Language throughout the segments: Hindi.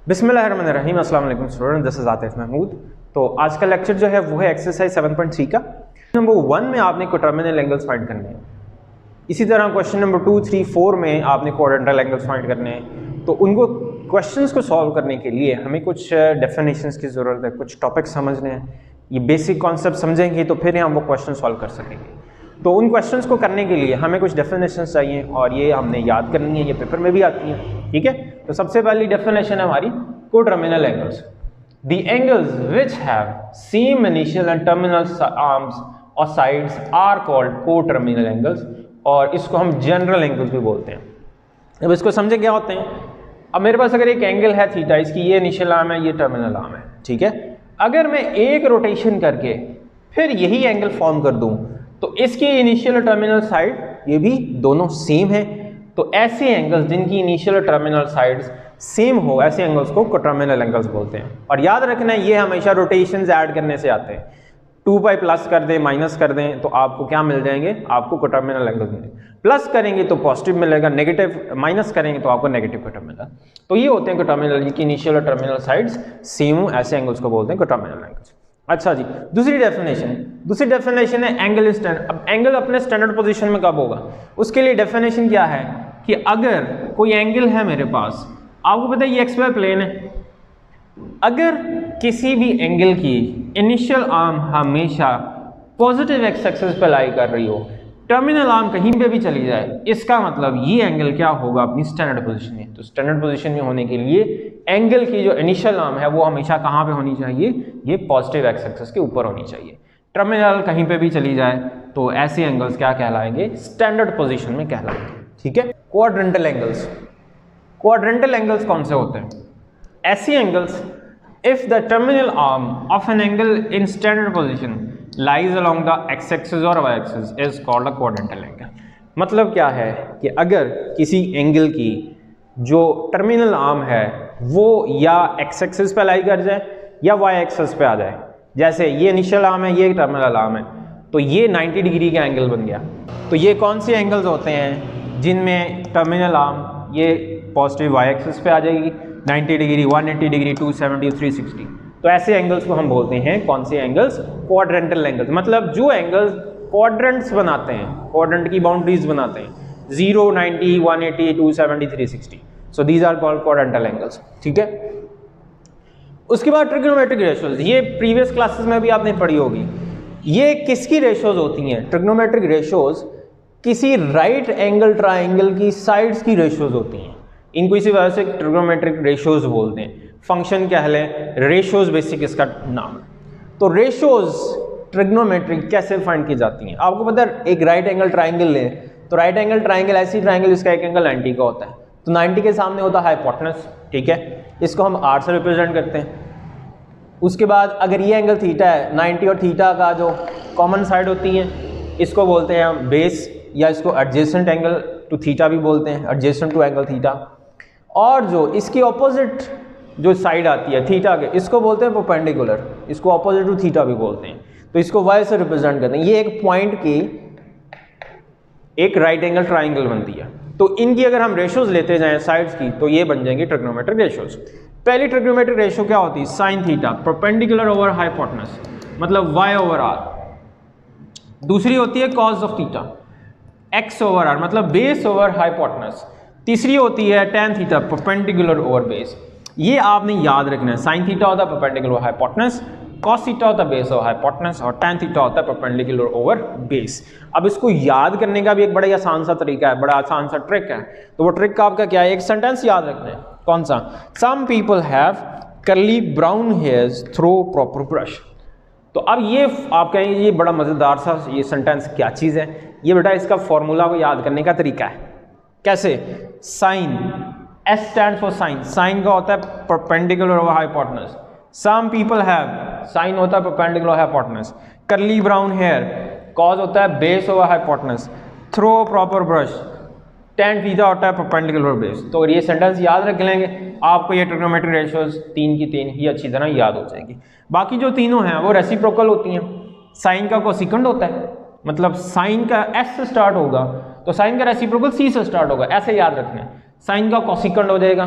बिस्मिल्लाहिर्रहमानिर्रहीम अस्सलाम वालेकुम student, this is Atif Mahmood. तो आज का लेक्चर जो है वो है एक्सरसाइज 7.3 का। नंबर 1 में आपने कोटर्मिनल एंगल्स फाइंड करने हैं। इसी तरह क्वेश्चन नंबर 2, 3, 4 में आपने क्वाड्रेंटल एंगल्स फाइंड करने हैं। तो उनको क्वेश्चंस को सॉल्व करने के लिए हमें कुछ डेफिनेशंस की ज़रूरत है, कुछ टॉपिक समझने हैं। ये बेसिक कॉन्सेप्ट समझेंगे तो फिर हम वो क्वेश्चन सॉल्व कर सकेंगे। तो उन क्वेश्चंस को करने के लिए हमें कुछ डेफिनेशंस चाहिए और ये हमने याद करनी है, ये पेपर में भी आती है। ठीक है, तो सबसे पहली डेफिनेशन है हमारी coterminal angles. The angles which have same initial and terminal arms और sides are called coterminal angles, और इसको हम जनरल एंगल्स भी बोलते हैं। अब इसको समझे क्या होते हैं। अब मेरे पास अगर एक एंगल है थीटा, इसकी ये इनिशियल आर्म है, ये टर्मिनल आर्म है। ठीक है, अगर मैं एक रोटेशन करके फिर यही एंगल फॉर्म कर दूं तो इसकी इनिशियल और टर्मिनल साइड ये भी दोनों सेम है। तो ऐसे एंगल्स जिनकी इनिशियल और टर्मिनल साइड्स सेम हो, ऐसे एंगल्स को कोटर्मिनल एंगल्स बोलते हैं। और याद रखना है ये हमेशा रोटेशंस ऐड करने से आते हैं। 2 पाई प्लस कर दें, माइनस कर दें तो आपको क्या मिल जाएंगे, आपको कोटर्मिनल एंगल्स मिलेंगे। प्लस करेंगे तो पॉजिटिव मिलेगा, नेगेटिव माइनस करेंगे तो आपको नेगेटिव कोटर्मिनल। तो ये होते हैं कोटर्मिनल की इनिशियल और टर्मिनल साइड्स सेम हो, ऐसे एंगल्स को बोलते हैं कोटर्मिनल एंगल्स। अच्छा जी, दूसरी डेफिनेशन है एंगल स्टैंडर्ड। अब एंगल अपने स्टैंडर्ड पोजीशन में कब होगा, उसके लिए डेफिनेशन क्या है कि अगर कोई एंगल है मेरे पास, आपको पता है ये एक्स वाई प्लेन है, अगर किसी भी एंगल की इनिशियल आर्म हमेशा पॉजिटिव एक्स एक्सिस पे लाई कर रही हो, टर्मिनल आर्म कहीं पे भी चली जाए, इसका मतलब ये एंगल क्या होगा, अपनी स्टैंडर्ड पोजीशन में। तो स्टैंडर्ड पोजीशन में होने के लिए एंगल की जो इनिशियल आर्म है वो हमेशा कहाँ पे होनी चाहिए, ये पॉजिटिव एक्स एक्सिस के ऊपर होनी चाहिए। टर्मिनल कहीं पे भी चली जाए तो ऐसे एंगल्स क्या कहलाएंगे, स्टैंडर्ड पोजीशन में कहलाएंगे। ठीक है, क्वाड्रेंटल एंगल्स। क्वाड्रेंटल एंगल्स कौन से होते हैं, ऐसे angles if the terminal arm of an angle in standard position lies along the x axis or y axis is called a quadrantal angle। मतलब क्या है कि अगर किसी एंगल की जो टर्मिनल आर्म है वो या x एक्सिस पे लाई कर जाए या y एक्सिस पे आ जाए, जैसे ये इनिशियल आर्म है, ये टर्मिनल आर्म है, तो ये 90 डिग्री का एंगल बन गया। तो ये कौन से एंगल्स होते हैं जिनमें टर्मिनल आर्म ये पॉजिटिव y एक्सिस पे आ जाएगी, 90 डिग्री, 180 डिग्री, 270, 360। तो ऐसे एंगल्स को हम बोलते हैं कौन से एंगल्स, क्वाड्रेंटल एंगल्स। मतलब जो एंगल्स क्वाड्रेंट्स बनाते हैं, क्वाड्रेंट की बाउंड्रीज बनाते हैं, 0, 90, 180, 270, 360। So these are called quadrantal angles. ठीक है, उसके बाद ट्रिग्नोमेट्रिक रेशियोज, ये प्रीवियस क्लासेस में भी आपने पढ़ी होगी। ये किसकी रेशियोज होती हैं, ट्रिग्नोमेट्रिक रेशियोज किसी राइट एंगल ट्राइंगल की साइड्स की रेशियोज होती हैं। इनको इसी वजह से ट्रिग्नोमेट्रिक रेशियोज बोलते हैं। फंक्शन क्या है, रेशियोज बेसिक इसका नाम। तो रेशियोज ट्रिग्नोमेट्रिक कैसे फाइंड की जाती हैं, आपको पता है एक राइट एंगल ट्राइंगल ले तो राइट एंगल ट्राइंगल ऐसी ट्राइंगल जिसका एक एंगल 90 का होता है, तो 90 के सामने होता है हाइपोटेनस। ठीक है, इसको हम r से रिप्रेजेंट करते हैं। उसके बाद अगर ये एंगल थीटा है, 90 और थीटा का जो कॉमन साइड होती है इसको बोलते हैं हम बेस, या इसको एडजेसेंट एंगल टू थीटा भी बोलते हैं, एडजेसेंट टू एंगल थीटा। और जो इसकी ऑपोजिट जो साइड आती है थीटा के, इसको बोलते हैं परपेंडिकुलर, इसको ऑपोजिट टू थीटा भी बोलते हैं। तो इसको y से रिप्रेजेंट करते हैं। ये एक पॉइंट की एक राइट एंगल ट्राइंगल बनती है। तो इनकी अगर हम रेशियोज लेते जाएं साइड्स की तो ये बन जाएंगे ट्रिग्नोमेट्रिक रेशियोज। पहली ट्रिग्नोमेट्रिक रेशियो क्या होती है, sine theta perpendicular over hypotenuse, मतलब y ओवर r। दूसरी होती है cos of theta, x over r, मतलब बेस ओवर हाइपोटेनस। तीसरी होती है tan theta perpendicular over base. ये आपने याद रखना है, साइन थीटा होता है perpendicular over hypotenuse, cos theta होता है बेस ओवर हाइपोटेनस, और tan थीटा होता है परपेंडिकुलर ओवर बेस। अब इसको याद करने का भी एक बड़ा आसान सा तरीका है, बड़ा आसान सा ट्रिक है। तो वो ट्रिक का आपका क्या है, एक सेंटेंस याद रखना है। कौन सा, some people have curly brown hairs through proper brush. तो अब ये आप कहेंगे ये बड़ा मजेदार सा ये सेंटेंस क्या चीज है, ये बेटा इसका फॉर्मूला को याद करने का तरीका है। कैसे, sine, S stand for sine, sine का होता है perpendicular over hypotenuse. Some people have, sine होता है perpendicular over hypotenuse. Curly brown hair, cos होता है base over hypotenuse. Through proper brush, tan theta होता है परपेंडिकुलर ओवर बेस। तो ये सेंटेंस याद रख लेंगे, आपको ये ट्रिग्नोमेट्रिक रेशियोज 3 की 3 ही अच्छी तरह याद हो जाएगी। बाकी जो तीनों हैं वो रेसिप्रोकल होती हैं। साइन का कोसिकेंड होता है, मतलब साइन का S से स्टार्ट होगा तो साइन का रेसिप्रोकल C से स्टार्ट होगा, ऐसे याद रखना है। साइन का कोसिकेंड हो जाएगा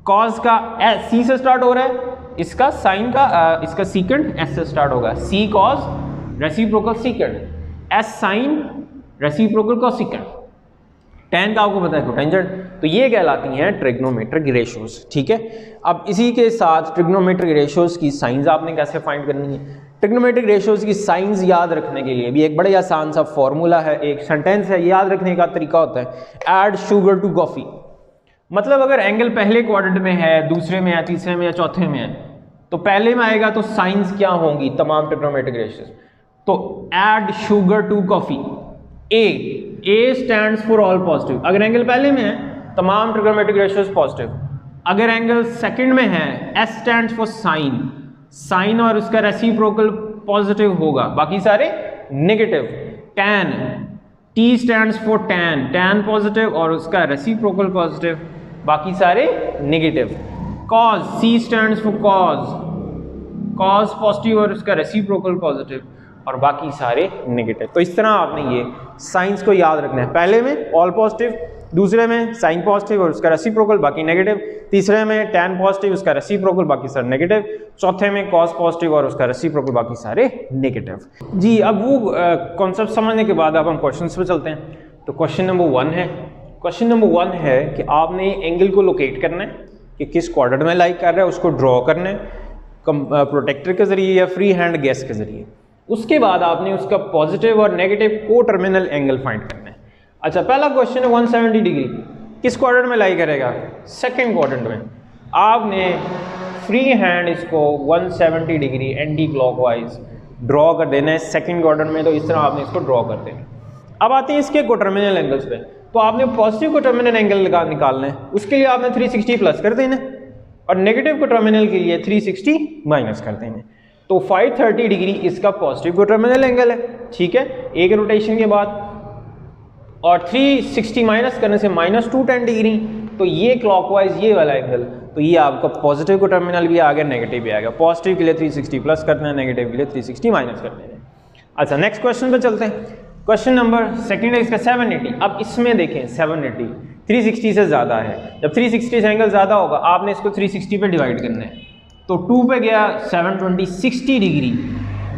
कॉज का सी से स्टार्ट हो रहा है, इसका साइन का इसका सीकेंड एस से स्टार्ट होगा, C cos reciprocal secant, S sine reciprocal cosecant, tan का आपको पता है कोटेंजेंट, तो ये कहलाती हैं ट्रिग्नोमेट्रिक रेशियोज। ठीक है, अब इसी के साथ ट्रिग्नोमेट्रिक रेशियोज की साइंस आपने कैसे फाइंड करनी है। ट्रिग्नोमेट्रिक रेशियोज की साइंस याद रखने के लिए भी एक बड़े आसान सा फॉर्मूला है, एक सेंटेंस है, याद रखने का तरीका होता है ऐड शुगर टू कॉफी। मतलब अगर एंगल पहले क्वाड्रेंट में है, दूसरे में है, तीसरे में या चौथे में है, तो पहले में आएगा तो साइंस क्या होंगी तमाम ट्रिग्नोमेट्रिक रेशियोज। तो add sugar to coffee, A stands for all positive. अगर एंगल पहले में है तमाम ट्रिग्नोमेट्रिक रेशियोज पॉजिटिव, अगर एंगल सेकंड में है S stands for sine, sine और उसका रेसिप्रोकल पॉजिटिव होगा, बाकी सारे negative. Tan, T stands for tan, tan positive और उसका रेसिप्रोकल पॉजिटिव, बाकी सारे negative. Cos, C stands for cos, cos positive और उसका रेसिप्रोकल पॉजिटिव और बाकी सारे नेगेटिव। तो इस तरह आपने ये साइंस को याद रखना है, पहले में ऑल पॉजिटिव, दूसरे में साइन पॉजिटिव और उसका रेसिप्रोकल बाकी नेगेटिव, तीसरे में टैन पॉजिटिव उसका रेसिप्रोकल बाकी सारे नेगेटिव, चौथे में कॉस पॉजिटिव और उसका रेसिप्रोकल बाकी सारे नेगेटिव। जी, अब वो कॉन्सेप्ट समझने के बाद अब हम क्वेश्चंस पे चलते हैं। तो क्वेश्चन नंबर 1 है, क्वेश्चन नंबर 1 है कि आपने एंगल को लोकेट करना है कि किस क्वाड्रेंट में लाइक कर रहा है, उसको ड्रॉ करना है प्रोटेक्टर के जरिए या फ्री हैंड गैस के जरिए। उसके बाद आपने उसका पॉजिटिव और नेगेटिव को टर्मिनल एंगल फाइंड करना है। अच्छा, पहला क्वेश्चन है 170 डिग्री किस क्वाड्रेंट में लाई करेगा, सेकंड क्वाड्रेंट में। आपने फ्री हैंड इसको 170 डिग्री एंटी क्लॉकवाइज ड्रॉ कर देना है सेकंड क्वाड्रेंट में, तो इस तरह आपने इसको ड्रॉ कर देना। अब आते हैं इसके कोटर्मिनल एंगल्स पे, तो आपने पॉजिटिव कोटर्मिनल एंगल निकालना है, उसके लिए आपने 360 प्लस कर देना है और नेगेटिव कोटर्मिनल के लिए 360 माइनस कर देना है। तो 530 डिग्री इसका पॉजिटिव कोटर्मिनल एंगल है। ठीक है, एक रोटेशन के बाद, और 360 माइनस करने से -210 डिग्री, तो ये क्लॉकवाइज ये वाला एंगल, तो ये आपका पॉजिटिव को टर्मिनल भी आ गया, नेगेटिव भी आ गया। पॉजिटिव के लिए 360 प्लस करना है, नेगेटिव के लिए 360 माइनस करना है। अच्छा, नेक्स्ट क्वेश्चन पे चलते हैं। क्वेश्चन नंबर सेकंड है इसका 780। अब इसमें देखें 780 360 से ज़्यादा है, जब 360 से एंगल ज़्यादा होगा आपने इसको 360 पे डिवाइड करना है, तो 2 पे गया 720 60 डिग्री।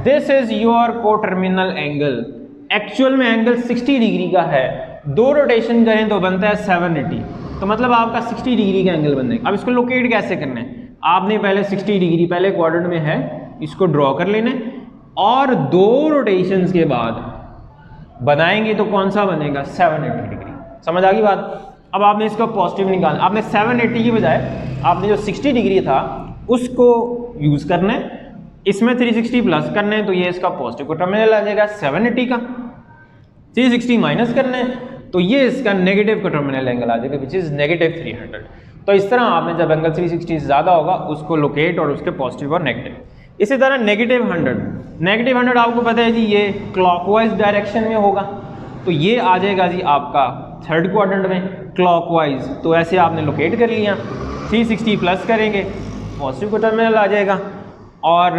दिस इज योर को टर्मिनल एंगल। एक्चुअल में एंगल 60 डिग्री का है, 2 रोटेशन करें तो बनता है 780, तो मतलब आपका 60 डिग्री का एंगल बनेगा। अब इसको लोकेट कैसे करना है, आपने पहले 60 डिग्री पहले क्वाड्रेंट में है इसको ड्रॉ कर लेना है, और 2 रोटेशंस के बाद बनाएंगे तो कौन सा बनेगा, 780 डिग्री। समझ आ गई बात। अब आपने इसका पॉजिटिव निकालना, आपने 780 की बजाय आपने जो 60 डिग्री था उसको यूज़ करना है, इसमें 360 प्लस करना है, तो ये इसका पॉजिटिव को टर्मिनल आ जाएगा 780 का। 360 माइनस करना है तो ये इसका नेगेटिव को टर्मिनल एंगल आ जाएगा, विच इज़ नेगेटिव 300। तो इस तरह आपने जब एंगल 360 से ज़्यादा होगा उसको लोकेट और उसके पॉजिटिव और नेगेटिव। इसी तरह नेगेटिव 100 आपको पता है जी ये क्लॉकवाइज डायरेक्शन में होगा, तो ये आ जाएगा जी आपका थर्ड क्वाड्रेंट में क्लॉकवाइज। तो ऐसे आपने लोकेट कर लिया, 360 प्लस करेंगे पॉजिटिव को टर्मिनल आ जाएगा, और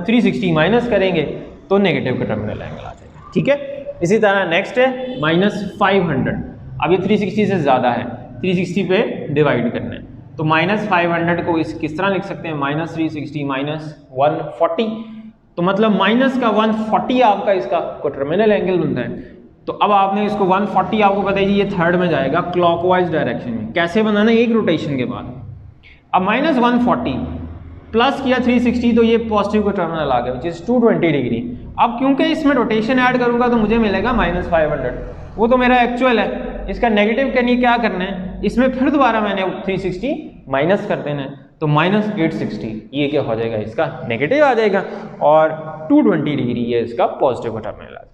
360 माइनस करेंगे तो नेगेटिव का टर्मिनल एंगल आ जाएगा। ठीक है, इसी तरह नेक्स्ट है -500। अब ये 360 से ज़्यादा है, 360 पे डिवाइड करना है, तो -500 को इस किस तरह लिख सकते हैं, -360 -140, तो मतलब माइनस का 140 आपका इसका को टर्मिनल एंगल बनता है। तो अब आपने इसको 140 आपको पता है जी ये थर्ड में जाएगा क्लॉकवाइज डायरेक्शन में। कैसे बनाना है, एक रोटेशन के बाद। अब -140 प्लस किया 360 तो ये पॉजिटिव को टर्मिनल आ गया, विच इज 220 डिग्री। अब क्योंकि इसमें रोटेशन ऐड करूंगा तो मुझे मिलेगा -500, वो तो मेरा एक्चुअल है। इसका नेगेटिव के लिए क्या करना है, इसमें फिर दोबारा मैंने 360 माइनस कर देना है, तो -860 ये क्या हो जाएगा, इसका नेगेटिव आ जाएगा, और 220 डिग्री ये इसका पॉजिटिव को टर्मिनल आ जाएगा।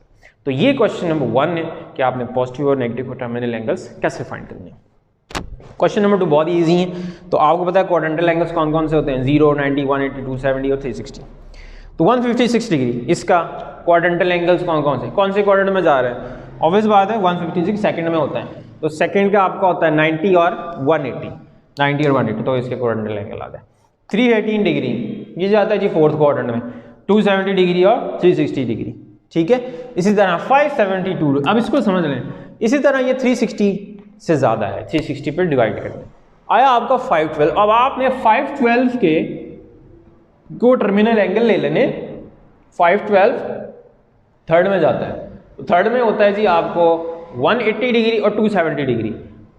तो ये क्वेश्चन नंबर 1 है कि आपने पॉजिटिव और नेगेटिव को टर्मिनल एंगल्स कैसे फाइंड करने हैं। क्वेश्चन नंबर 2 बहुत ईजी है। तो आपको पता है क्वाड्रेंटल एंगल्स कौन कौन से होते हैं, 0, 90, 180, 270 और 360। तो 156 डिग्री इसका क्वाड्रेंटल एंगल्स कौन से क्वाड्रेंट में जा रहे हैं, ऑब्वियस बात है 156 सेकंड में होता है, तो सेकंड का आपका होता है 90 और 180, 90 और 180, तो इसके क्वाड्रेंटल एंगल आता है 318 डिग्री। ये जाता है जी फोर्थ क्वाड्रेंट में, 270 डिग्री और 360 डिग्री। ठीक है, इसी तरह 572, अब इसको समझ लें, इसी तरह ये 360 से ज़्यादा है, 360 पर डिवाइड करना है, आया आपका 512। अब आपने 512 के को टर्मिनल एंगल ले लेने। 512 थर्ड में जाता है, तो थर्ड में होता है जी आपको 180 डिग्री और 270 डिग्री,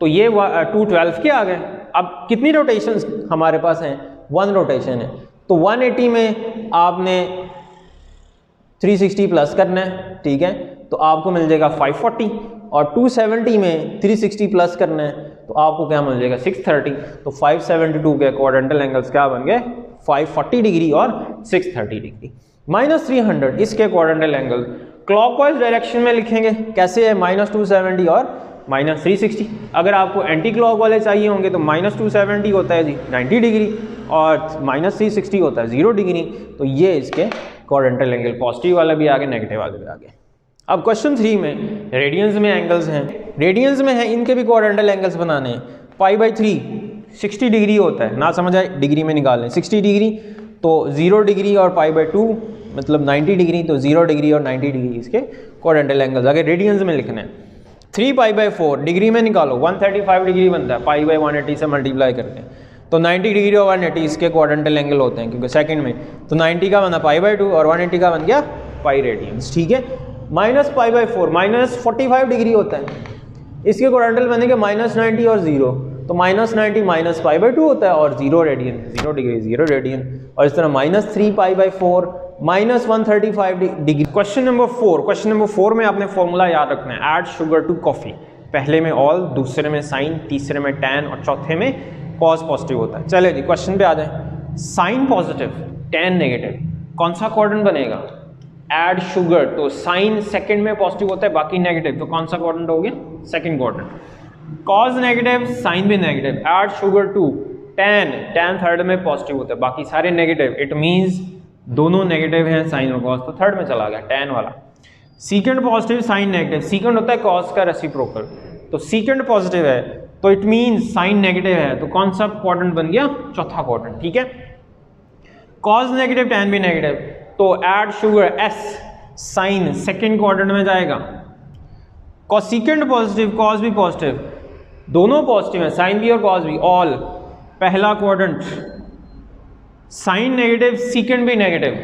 तो ये 212 के आ गए। अब कितनी रोटेशंस हमारे पास हैं? 1 रोटेशन है, तो 180 में आपने 360 प्लस करना है, ठीक है, तो आपको मिल जाएगा 540, और 270 में 360 प्लस करना है तो आपको क्या मिल जाएगा? 630। तो 572 के क्वाड्रेंटल एंगल्स क्या बन गए? 540 डिग्री और 630 डिग्री। -300 इसके क्वाड्रेंटल एंगल क्लॉकवाइज डायरेक्शन में लिखेंगे। कैसे है? -270 और -360। अगर आपको एंटी क्लॉक वाले चाहिए होंगे तो -270 होता है जी 90 डिग्री और -360 होता है 0 डिग्री। तो ये इसके क्वाड्रेंटल एंगल, पॉजिटिव वाला भी आ गया, नेगेटिव वाले भी आ गए। अब क्वेश्चन 3 में रेडियंस में एंगल्स हैं, रेडियंस में है, इनके भी क्वाड्रेंटल एंगल्स बनाने हैं। π/3 60 डिग्री होता है, ना समझ आए डिग्री में निकाल लें। 60 डिग्री तो 0 डिग्री और π/2 मतलब 90 डिग्री, तो 0 डिग्री और 90 डिग्री इसके क्वाड्रेंटल एंगल्स। अगर रेडियंस में लिखना है 3π/4 डिग्री में निकालो, 135 डिग्री बनता है, π/180 से मल्टीप्लाई करते हैं तो 90 डिग्री और 180 इसके क्वाड्रेंटल एंगल होते हैं, क्योंकि सेकंड में तो 90 का बना π/2 और 180 का बन गया पाई रेडियंस, ठीक है। -π/4 -45 डिग्री होता है, इसके क्वाड्रेंटल बनेंगे -90 और 0, तो -90 -π/2 होता है और 0 रेडियन, 0 डिग्री 0 रेडियन, और इस तरह -3π/4 -135 degree. Question number 4, question number 4 में आपने फॉर्मूला याद रखना है, ऐड शुगर टू कॉफी। पहले में ऑल, दूसरे में साइन, तीसरे में टैन और चौथे में कॉस पॉजिटिव होता है। चले जी क्वेश्चन पे आ जाए। साइन पॉजिटिव, टैन नेगेटिव, कौन सा क्वाड्रेंट बनेगा? ऐड शुगर, तो साइन सेकंड में पॉजिटिव होता है, बाकी नेगेटिव, तो कौन सा क्वाड्रेंट हो गया? Second quadrant. Cos negative, sine भी negative, add sugar to tan, tan third में पॉजिटिव होता है, बाकी सारे नेगेटिव, इट मींस दोनों नेगेटिव हैं साइन और कॉस, तो थर्ड में चला गया टैन वाला। Secant positive, sine negative, secant होता है कॉस का रेसिप्रोकल, तो सीकेंड पॉजिटिव है तो इट मींस साइन नेगेटिव है, तो कौन सा क्वाड्रेंट बन गया? चौथा क्वाड्रेंट, ठीक है। कॉस नेगेटिव, टैन भी नेगेटिव, तो add sugar S, sine second quadrant में जाएगा। कॉसिकेंड पॉजिटिव, कॉस भी पॉजिटिव, दोनों पॉजिटिव है, साइन भी और कॉस भी, ऑल पहला क्वाड्रेंट। साइन नेगेटिव, सीकेंड भी नेगेटिव,